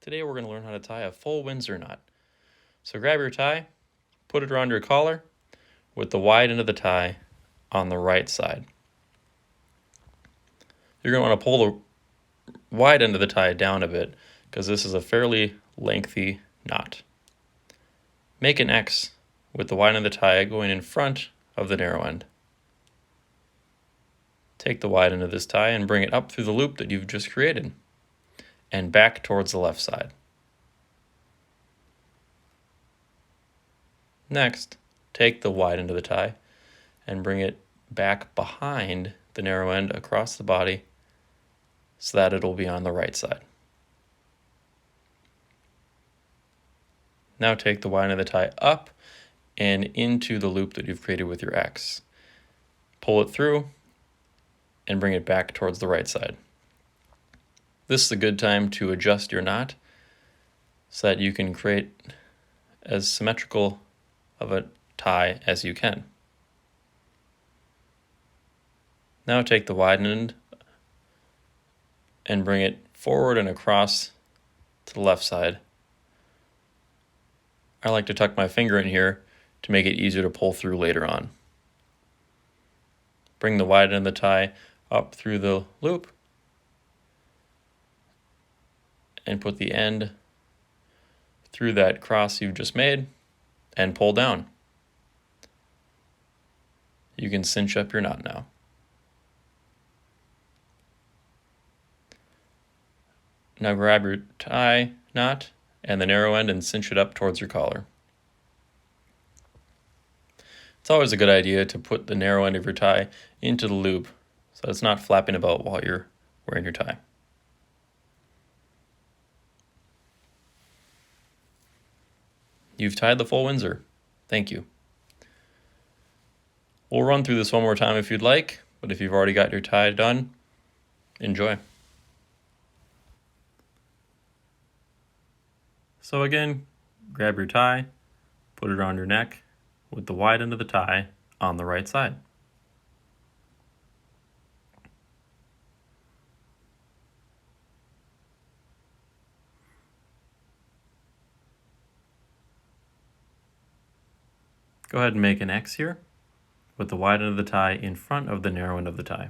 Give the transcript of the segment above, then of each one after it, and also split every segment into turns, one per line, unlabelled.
Today we're going to learn how to tie a full Windsor knot. So grab your tie, put it around your collar with the wide end of the tie on the right side. You're going to want to pull the wide end of the tie down a bit because this is a fairly lengthy knot. Make an X with the wide end of the tie going in front of the narrow end. Take the wide end of this tie and bring it up through the loop that you've just created and back towards the left side. Next, take the wide end of the tie and bring it back behind the narrow end across the body so that it'll be on the right side. Now take the wide end of the tie up and into the loop that you've created with your X. Pull it through and bring it back towards the right side. This is a good time to adjust your knot so that you can create as symmetrical of a tie as you can. Now take the wide end and bring it forward and across to the left side. I like to tuck my finger in here to make it easier to pull through later on. Bring the wide end of the tie up through the loop and put the end through that cross you've just made and pull down. You can cinch up your knot now. Now grab your tie knot and the narrow end and cinch it up towards your collar. It's always a good idea to put the narrow end of your tie into the loop so it's not flapping about while you're wearing your tie. You've tied the full Windsor. Thank you. We'll run through this one more time if you'd like, but if you've already got your tie done, enjoy. So again, grab your tie, put it around your neck with the wide end of the tie on the right side. Go ahead and make an X here with the wide end of the tie in front of the narrow end of the tie.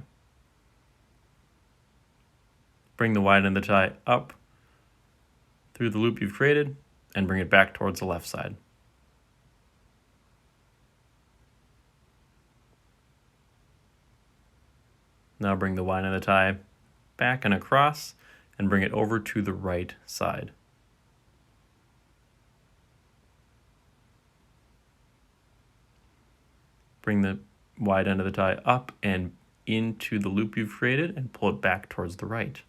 Bring the wide end of the tie up through the loop you've created and bring it back towards the left side. Now bring the wide end of the tie back and across and bring it over to the right side. Bring the wide end of the tie up and into the loop you've created and pull it back towards the right.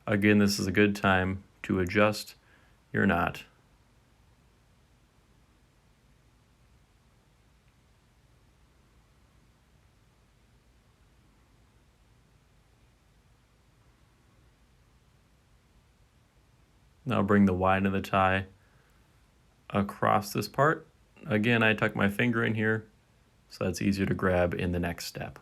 Again, this is a good time to adjust your knot. Now bring the wide end of the tie across this part. Again, I tuck my finger in here so that's easier to grab in the next step.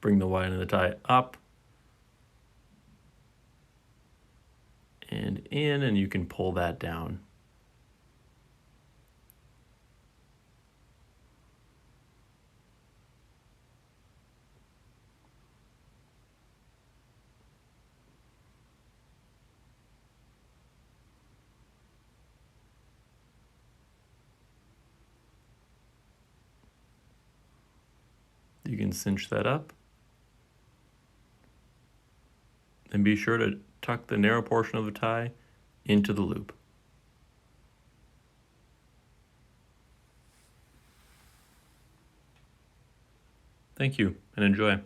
Bring the wide end of the tie up and in, and you can pull that down. You can cinch that up. And be sure to tuck the narrow portion of the tie into the loop. Thank you and enjoy.